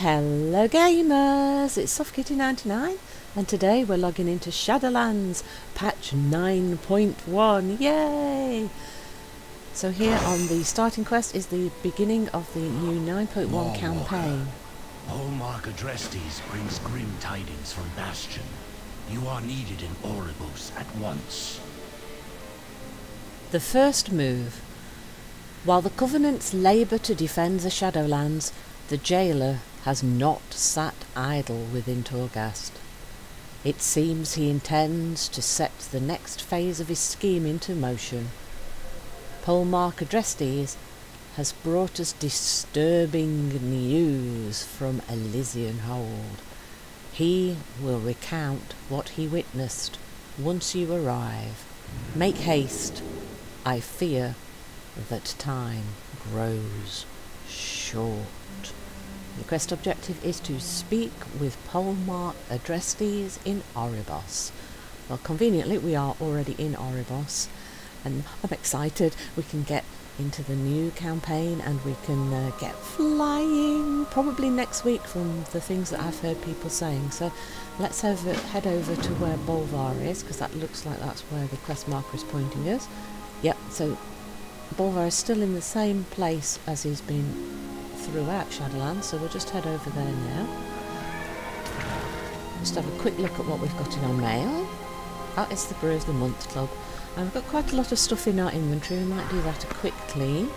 Hello gamers, it's SoftKitty99 and today we're logging into Shadowlands Patch 9.1, yay! So here on the starting quest is the beginning of the new 9.1 campaign. Hallmark Adrestes brings grim tidings from Bastion. You are needed in Oribos at once. The first move. While the Covenants labour to defend the Shadowlands, the jailer has not sat idle within Torghast. It seems he intends to set the next phase of his scheme into motion. Hallmark Adrestes has brought us disturbing news from Elysian Hold. He will recount what he witnessed once you arrive. Make haste. I fear that time grows short. The quest objective is to speak with Hallmark Adrestes in Oribos. Well, conveniently we are already in Oribos and I'm excited. We can get into the new campaign and we can get flying probably next week from the things that I've heard people saying. So let's head over to where Bolvar is, because that looks like that's where the quest marker is pointing us. Yep, so Bolvar is still in the same place as he's been throughout Shadowlands, so we'll just head over there now. Just have a quick look at what we've got in our mail. Oh, it's the Brew of the Month Club. And we've got quite a lot of stuff in our inventory. We might do that a quick clean.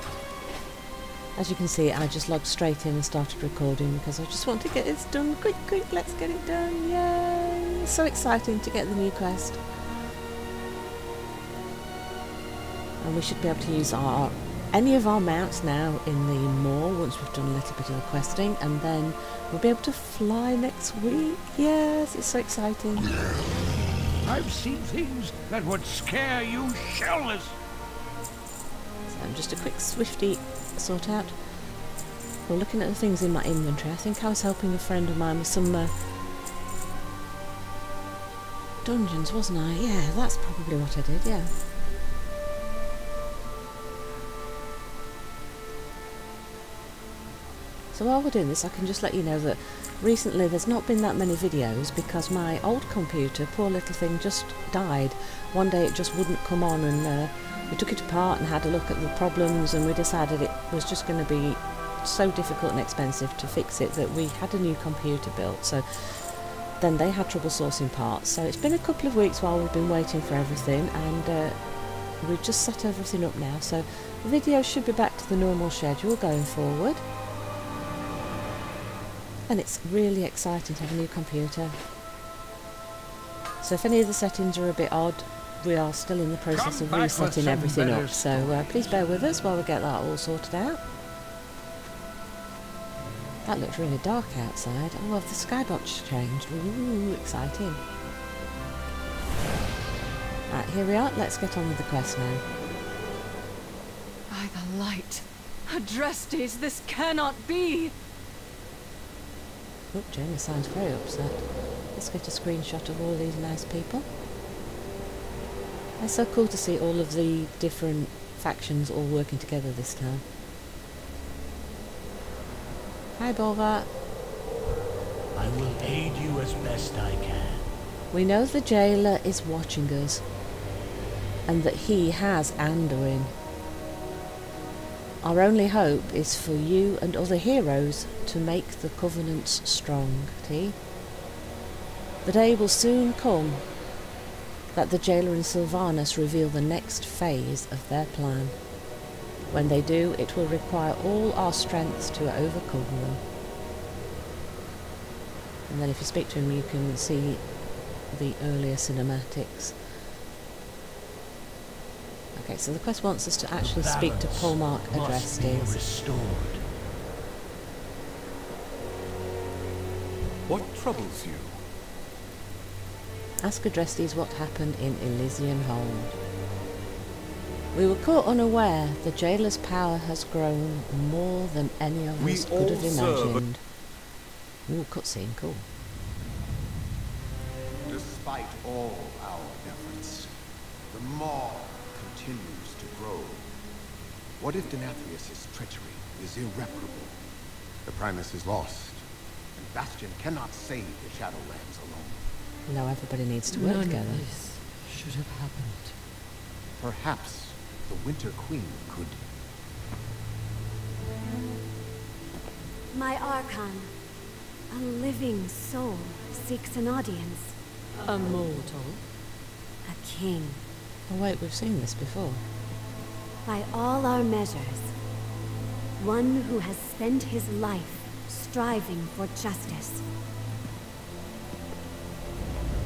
As you can see, I just logged straight in and started recording because I just want to get this done. Quick, let's get it done. Yay! So exciting to get the new quest. And we should be able to use any of our mounts now in the moor once we've done a little bit of the questing, and then we'll be able to fly next week. Yes, it's so exciting. I've seen things that would scare you shellless. So just a quick swifty sort out. Well, looking at the things in my inventory, I think I was helping a friend of mine with some dungeons, wasn't I? Yeah, that's probably what I did, yeah. So while we're doing this, I can just let you know that recently there's not been that many videos because my old computer, poor little thing, just died. One day it just wouldn't come on, and we took it apart and had a look at the problems, and we decided it was just going to be so difficult and expensive to fix it that we had a new computer built. So then they had trouble sourcing parts. So it's been a couple of weeks while we've been waiting for everything, and we've just set everything up now. So the videos should be back to the normal schedule going forward. And it's really exciting to have a new computer. So if any of the settings are a bit odd, we are still in the process of resetting everything up. So please bear with us while we get that all sorted out. That looks really dark outside. Oh, well, the skybox changed. Ooh, exciting. Right, here we are. Let's get on with the quest now. By the light, Adrestes, this cannot be! Oh, Jenna sounds very upset. Let's get a screenshot of all these nice people. It's so cool to see all of the different factions all working together this time. Hi, Bolvar. I will aid you as best I can. We know the jailer is watching us, and that he has Anduin. Our only hope is for you and other heroes to make the Covenants strong, T. The day will soon come that the jailer and Sylvanus reveal the next phase of their plan. When they do, it will require all our strengths to overcome them. And then if you speak to him, you can see the earlier cinematics. Okay, so the quest wants us to actually speak to Hallmark Adrestes. What troubles you? Ask Adrestes what happened in Elysian Hold. We were caught unaware. The jailer's power has grown more than any of us could have imagined. Ooh, cutscene, cool. Despite all our efforts, the maw continues to grow. What if Denathrius' treachery is irreparable? The Primus is lost, Bastion cannot save the Shadowlands alone. Now everybody needs to work together. None of this should have happened. Perhaps the Winter Queen could... My Archon, a living soul, seeks an audience. A mortal? A king. Oh wait, we've seen this before. By all our measures, one who has spent his life striving for justice.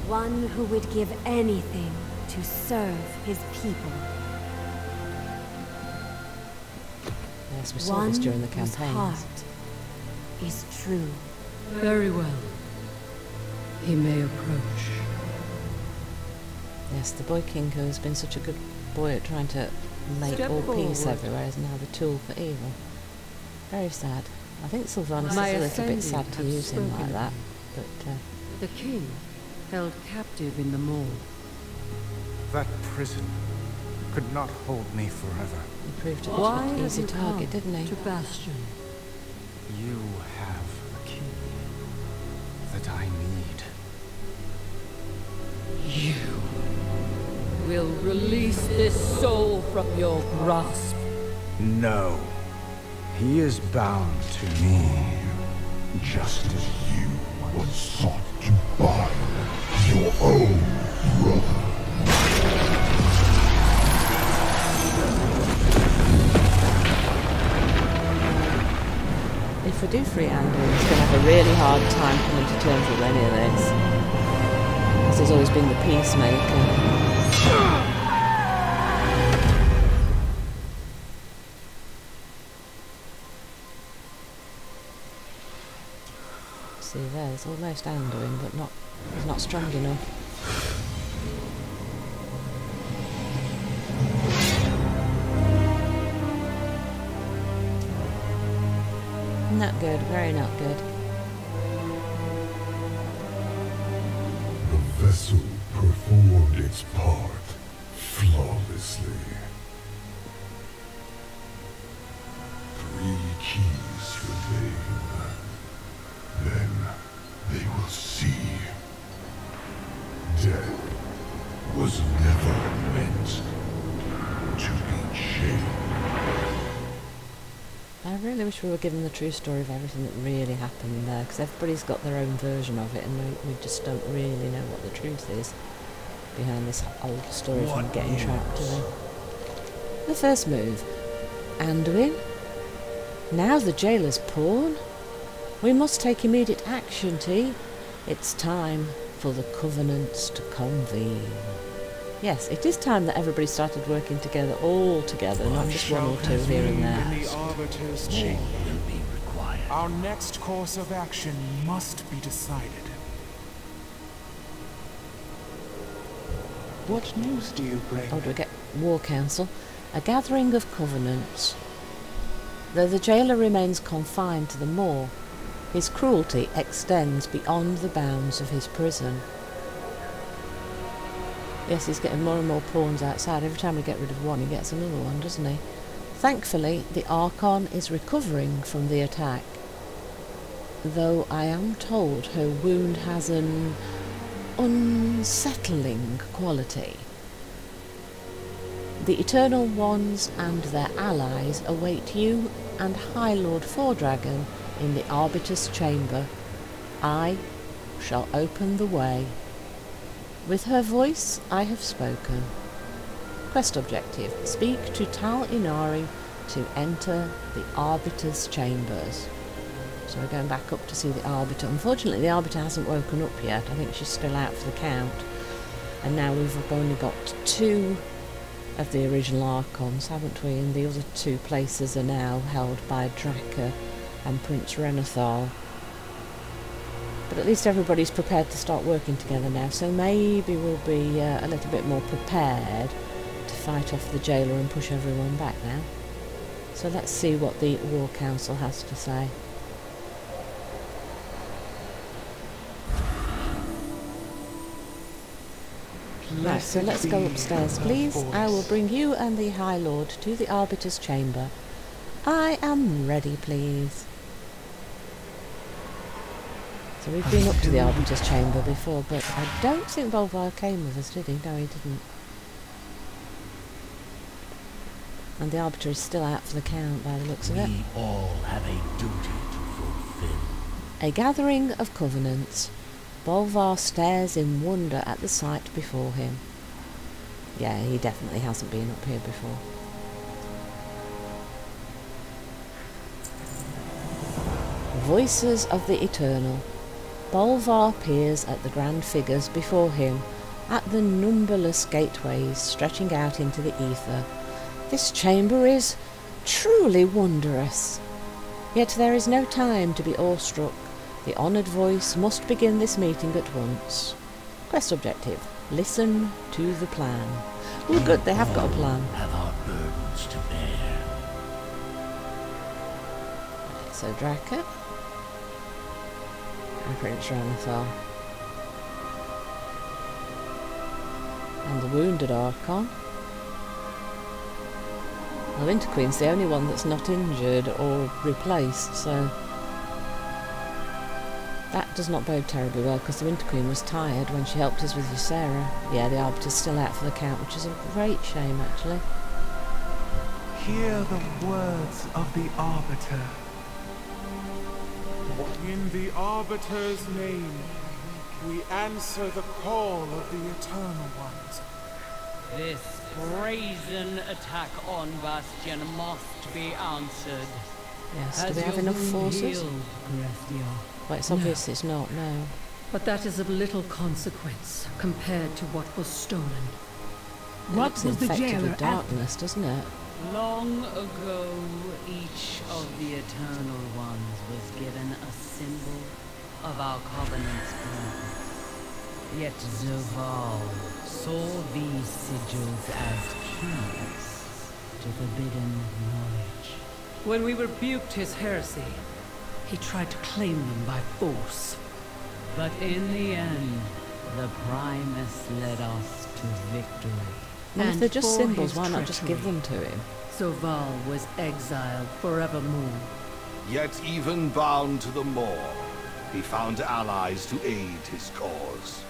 One who would give anything to serve his people. Yes, we saw this during the whose campaigns. heart is true. Very well. He may approach. Yes, the boy king who has been such a good boy at trying to make Step all peace forward. everywhere is now the tool for evil. Very sad. I think Sylvanas My is a little bit ascendant sad to have use him like spoken. that, but The king, held captive in the maw. That prison could not hold me forever. he proved to be Why an have easy you target, come didn't he? to Bastion? You have a key that I need. You will release this soul from your grasp. No. He is bound to me. Just as you once sought to bind your own brother. If we do free Anduin, he's going to have a really hard time coming to terms with any of this. Because he's always been the peacemaker. See there, there's almost Anduin, but not, he's not strong enough. Not good, very not good. The vessel performed its part flawlessly. 3 keys remain. Then they will see. Death was never meant to be chained. I really wish we were given the true story of everything that really happened there, because everybody's got their own version of it, and we just don't really know what the truth is behind this old story from What getting news? trapped to them. The first move. Anduin? Now the jailer's pawn? We must take immediate action, T. It's time for the covenants to convene. Yes, it is time that everybody started working together, all together, not just one or two here and In there. the Arbiter's More chamber. will be required. Our next course of action must be decided. What news do you bring? Oh, do we get War Council? A gathering of covenants. Though the jailer remains confined to the moor, his cruelty extends beyond the bounds of his prison. Yes, he's getting more and more pawns outside. Every time we get rid of one, he gets another one, doesn't he? Thankfully, the Archon is recovering from the attack, though I am told her wound has an unsettling quality. The Eternal Ones and their allies await you and High Lord Fordragon in the Arbiter's chamber. I shall open the way. With her voice I have spoken. Quest objective: speak to Tal Inari to enter the Arbiter's chambers. So we're going back up to see the Arbiter. Unfortunately, the Arbiter hasn't woken up yet. I think she's still out for the count. And now we've only got 2 of the original Archons, haven't we? And the other 2 places are now held by Draka and Prince Renathal. But at least everybody's prepared to start working together now, so maybe we'll be a little bit more prepared to fight off the jailer and push everyone back now. So let's see what the War Council has to say. Right, so let's go upstairs, please. I will bring you and the High Lord to the Arbiter's chamber. I am ready, please. So we've been up to the Arbiter's chamber before, but I don't think Bolvar came with us, did he? No, he didn't. And the Arbiter is still out for the count by the looks of it. We all have a duty to fulfill. A gathering of covenants. Bolvar stares in wonder at the sight before him. Yeah, he definitely hasn't been up here before. Voices of the Eternal. Bolvar peers at the grand figures before him, at the numberless gateways stretching out into the ether. This chamber is truly wondrous. Yet there is no time to be awestruck. The honoured voice must begin this meeting at once. Quest objective: listen to the plan. Oh, good, they have got a plan. Have our burdens to bear. So Draka and Prince Ranathar and the wounded Archon. The Winter Queen's the only one that's not injured or replaced, so that does not bode terribly well, because the Winter Queen was tired when she helped us with Ysera. Yeah, the Arbiter's still out for the count, which is a great shame, actually. Hear the words of the Arbiter. In the Arbiter's name, we answer the call of the Eternal Ones. This brazen attack on Bastion must be answered. Yes, do we have enough forces? Well, it's obvious it's not, no. But that is of little consequence compared to what was stolen. What was the jailer with darkness, doesn't it? Long ago, each of the Eternal Ones was given a symbol of our Covenant's purpose. Yet Zoval saw these sigils as keys to forbidden knowledge. When we rebuked his heresy, he tried to claim them by force. But in the end, the Primus led us to victory. Well, if they're just for symbols, his why not just give treachery, them to him? Zoval was exiled forevermore. Yet even bound to the Maw, he found allies to aid his cause.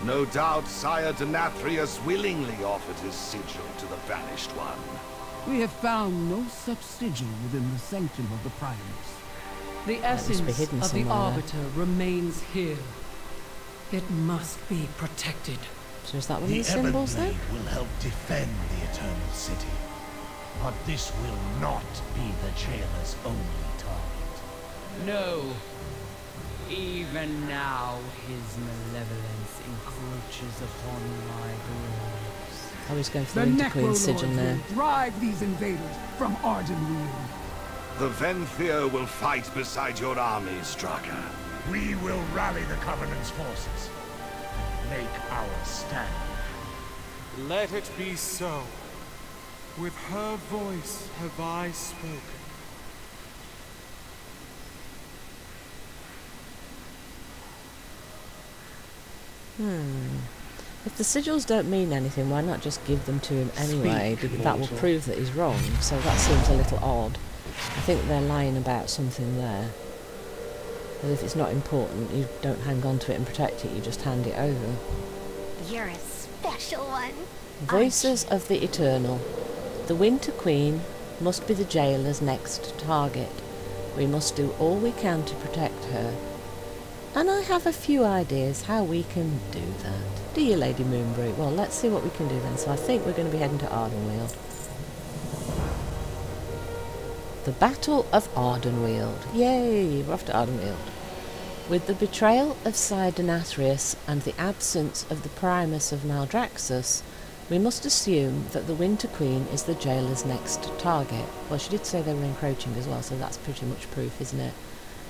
No doubt Sire Denathrius willingly offered his sigil to the Banished One. We have found no such sigil within the sanctum of the Primus. The essence of the Arbiter remains here. It must be protected. So is that one of the symbols then? The will help defend the Eternal City. But this will not be the jailer's only target. No. Even now, his malevolence encroaches upon my groves. I was going for the Winter Queen's sigil now. Drive these invaders from Ardenweald. The Venthyr will fight beside your armies, Draka. We will rally the Covenant's forces. Make our stand. Let it be so. With her voice have I spoken. If the sigils don't mean anything, why not just give them to him anyway? Because that will prove that he's wrong, so that seems a little odd. I think they're lying about something there. Well, if it's not important, you don't hang on to it and protect it, you just hand it over. You're a special one. Voices of the Eternal. The Winter Queen must be the jailer's next target. We must do all we can to protect her. And I have a few ideas how we can do that. Do you, Lady Moonbrew? Well, let's see what we can do then. So I think we're going to be heading to Ardenweald. The Battle of Ardenweald. Yay, we're off to Ardenweald. With the betrayal of Sire Denathrius and the absence of the Primus of Maldraxxus, we must assume that the Winter Queen is the jailer's next target. Well, she did say they were encroaching as well, so that's pretty much proof, isn't it?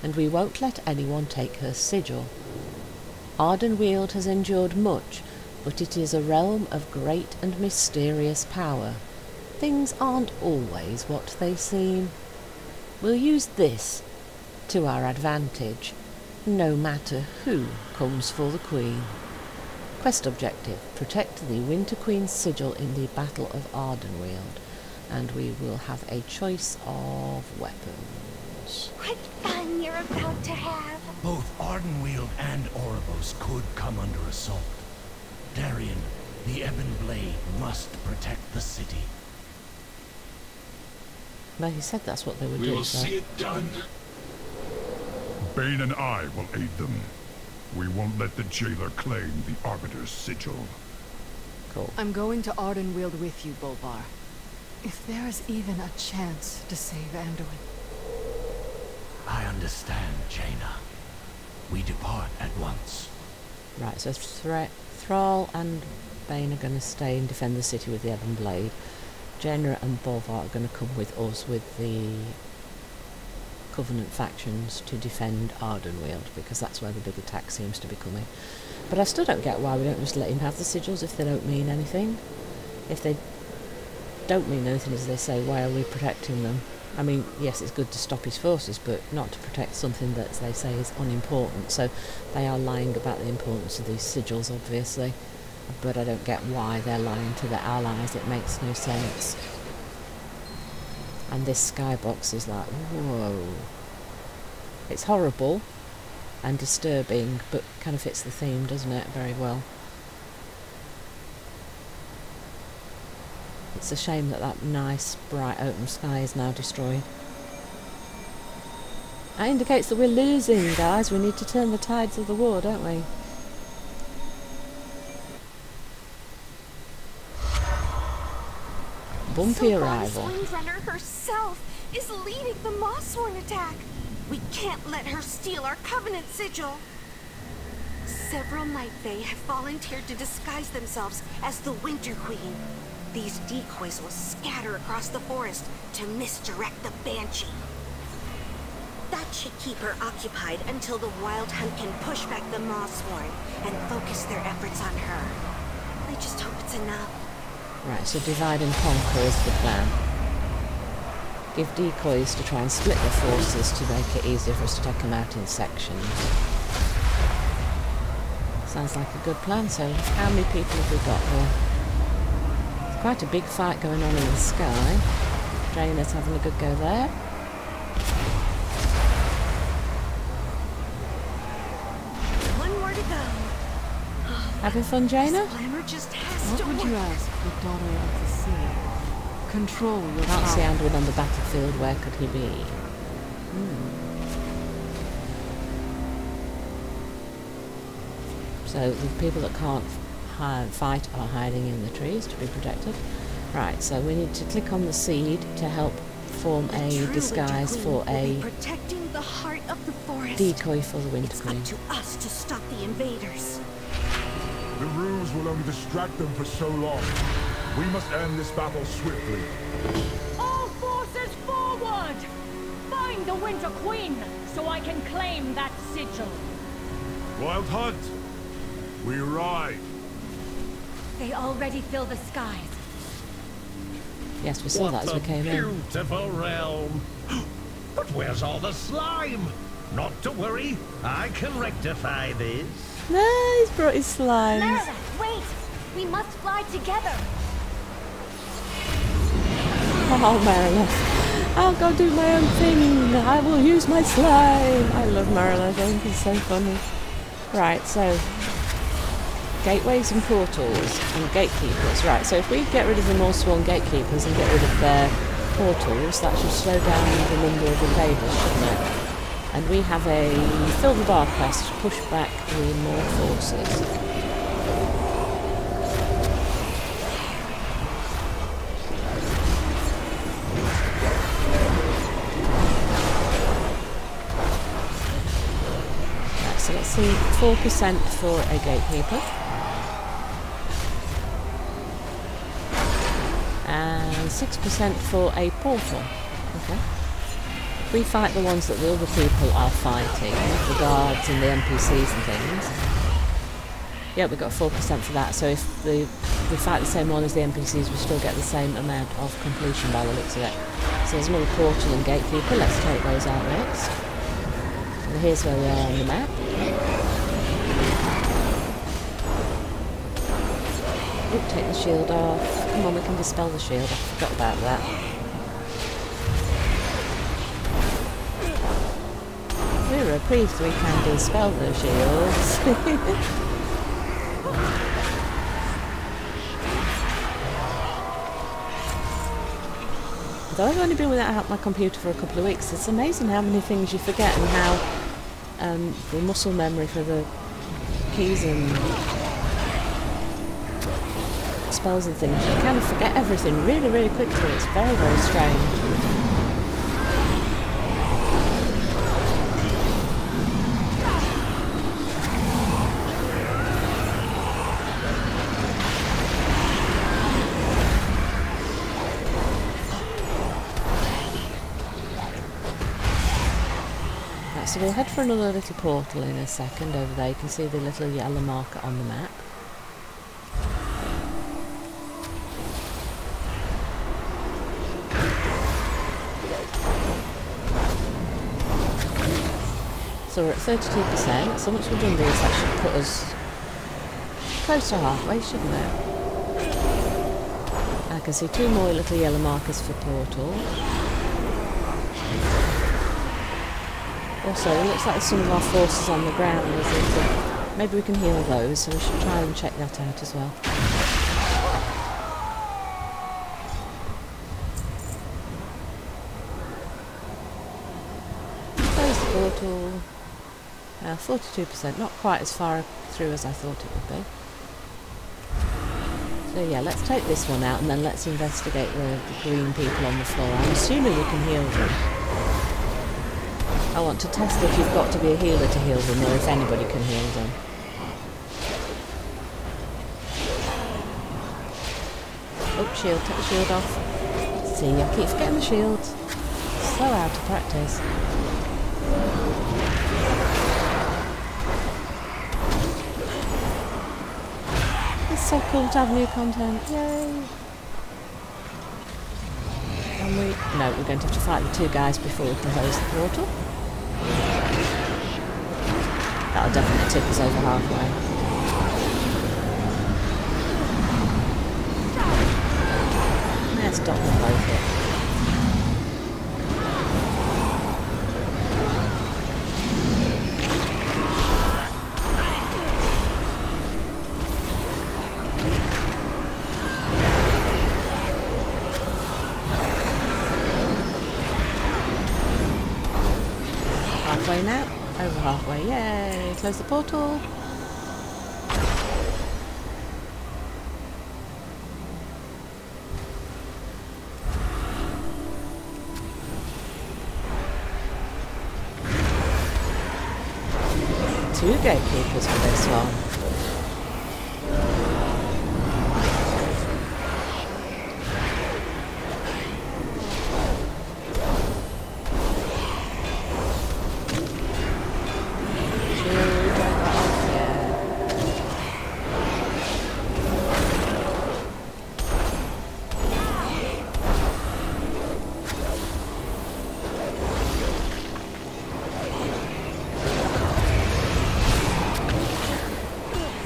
And we won't let anyone take her sigil. Ardenweald has endured much, but it is a realm of great and mysterious power. Things aren't always what they seem. We'll use this to our advantage, no matter who comes for the Queen. Quest objective: protect the Winter Queen's sigil in the Battle of Ardenweald, and we will have a choice of weapons. What fun you're about to have. Both Ardenweald and Oribos could come under assault. Darien, the Ebon Blade must protect the city. Well, he said that's what they would do. We will see it done. Bane and I will aid them. We won't let the jailer claim the Arbiter's sigil. Cool. I'm going to Ardenweald with you, Bolvar. If there is even a chance to save Anduin. I understand, Jaina. We depart at once. Right, so Thrall and Bane are going to stay and defend the city with the Ebon Blade. Jaina and Bolvar are going to come with us with the Covenant factions to defend Ardenweald, because that's where the big attack seems to be coming. But I still don't get why we don't just let him have the sigils if they don't mean anything. If they don't mean anything, as they say, why are we protecting them? I mean, yes, it's good to stop his forces, but not to protect something that they say is unimportant. So they are lying about the importance of these sigils, obviously. But I don't get why they're lying to their allies. It makes no sense. And this skybox is like, whoa. It's horrible and disturbing, but kind of fits the theme, doesn't it, very well. It's a shame that that nice, bright, open sky is now destroyed. That indicates that we're losing, guys. We need to turn the tides of the war, don't we? Bumpy arrival. Windrunner herself is leading the Mossworn attack. We can't let her steal our Covenant sigil. Several Night Fae have volunteered to disguise themselves as the Winter Queen. These decoys will scatter across the forest to misdirect the Banshee. That should keep her occupied until the Wild Hunt can push back the Mossworn and focus their efforts on her. I just hope it's enough. Right, so divide and conquer is the plan. Give decoys to try and split the forces to make it easier for us to take them out in sections. Sounds like a good plan. So how many people have we got here? It's quite a big fight going on in the sky. Jaina's having a good go there. One more to go. Having fun, Jaina? What would you ask the Daughter of the Sea? Control your Can't see power. Anduin on the battlefield. Where could he be? So the people that can't fight are hiding in the trees to be protected. Right, so we need to click on the seed to help form a disguise for a protecting the heart of the forest. decoy for the Winter It's Queen. up to us to stop the invaders. The ruse will only distract them for so long. We must end this battle swiftly. All forces forward! Find the Winter Queen, so I can claim that sigil. Wild Hunt, we ride. They already fill the skies. Yes, we saw that as we came in. Beautiful realm. But where's all the slime? Not to worry, I can rectify this. No, he's brought his slimes. Merida, wait! We must fly together. Oh, Marilla. I'll go do my own thing. I will use my slime. I love Marilla. I think it's so funny. Right, so gateways and portals and gatekeepers. Right, so if we get rid of the Mossworn gatekeepers and get rid of their portals, that should slow down the number of invaders, shouldn't it? And we have a fill the bar quest to push back the more forces. Right, so let's see, 4% for a gatekeeper. And 6% for a portal. Okay. We fight the ones that the other people are fighting, the guards and the NPCs and things. Yeah, we got 4% for that, so if we fight the same one as the NPCs, we still get the same amount of completion by the looks of it. So there's another portal and gatekeeper, let's take those out next. And here's where we are on the map. Oop, take the shield off. Come on, we can dispel the shield, I forgot about that. we're a priest, we can dispel the shields. Though I've only been without my computer for a couple of weeks, it's amazing how many things you forget and how the muscle memory for the keys and spells and things, you kind of forget everything really, really quickly. It's very, very strange. So we'll head for another little portal in a second. Over there you can see the little yellow marker on the map. So we're at 32%, so once we've done this that should put us close to halfway, shouldn't it? I can see 2 more little yellow markers for portal. Also, it looks like some of our forces on the ground, maybe we can heal those, so we should try and check that out as well. Close the portal. 42%, not quite as far through as I thought it would be. So yeah, let's take this one out and then let's investigate the green people on the floor. I'm assuming we can heal them. I want to test if you've got to be a healer to heal them, or if anybody can heal them. Oh, shield, take the shield off. See, I keep forgetting the shield. So out of practice. It's so cool to have new content, yay! And no, we're going to have to fight the 2 guys before we can close the portal. That'll definitely tip us over halfway. Let's stop them both here. Halfway now. Over halfway, yay! Close the portal. Two gatekeepers for this one.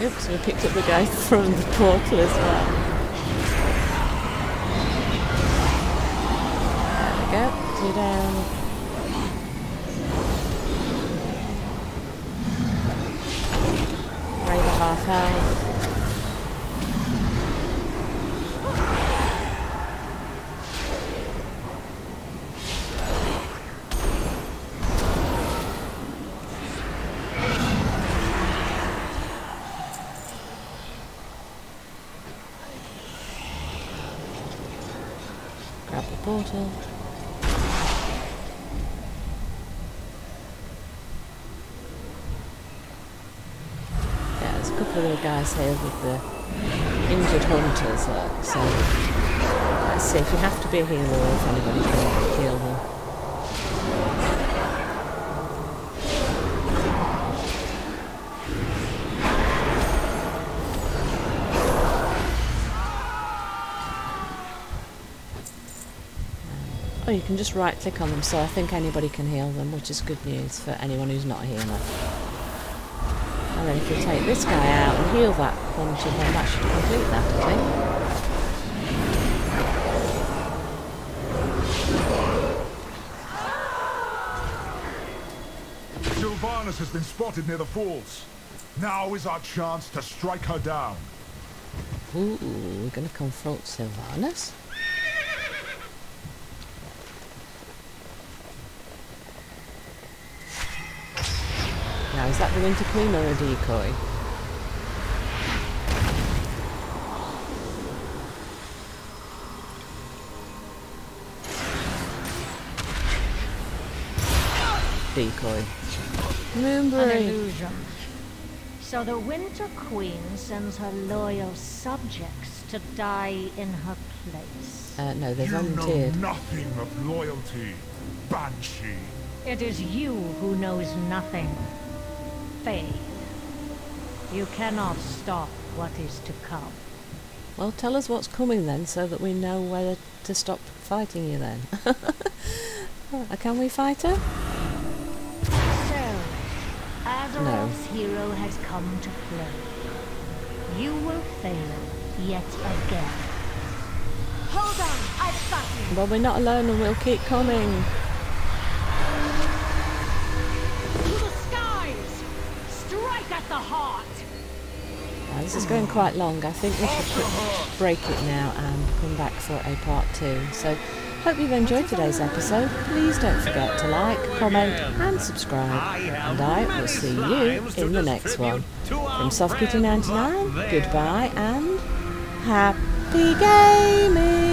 Oops, we picked up the guy from the portal as well. There we go, 2 down. Raider half health. Grab the portal. Yeah, there's a couple of little guys here with the injured hunters, look, so let's see if you have to be a healer or if anybody can heal them. Oh, you can just right click on them, so I think anybody can heal them, which is good news for anyone who's not a healer. And then if you take this guy out and heal that hunter, then that should complete that, I think. To Sylvanas has been spotted near the falls. Now is our chance to strike her down. Ooh, we're going to confront Sylvanas. Now, is that the Winter Queen or a decoy? Decoy. Moonbury. An illusion. So the Winter Queen sends her loyal subjects to die in her place. No, they You volunteered. know nothing of loyalty, Banshee. It is you who knows nothing. Faye. You cannot stop what is to come. Well, tell us what's coming then, so that we know whether to stop fighting you then. Can we fight her? So, Azeroth's hero has come to play. You will fail yet again. Hold on, I've got you. Well, we're not alone and we'll keep coming. To the skies! Strike at the heart! This is going quite long. I think we should break it now and come back for a part 2. So, hope you've enjoyed today's episode. Please don't forget to like, comment and subscribe. And I will see you in the next one. From Soft Kitty 99, goodbye and happy gaming!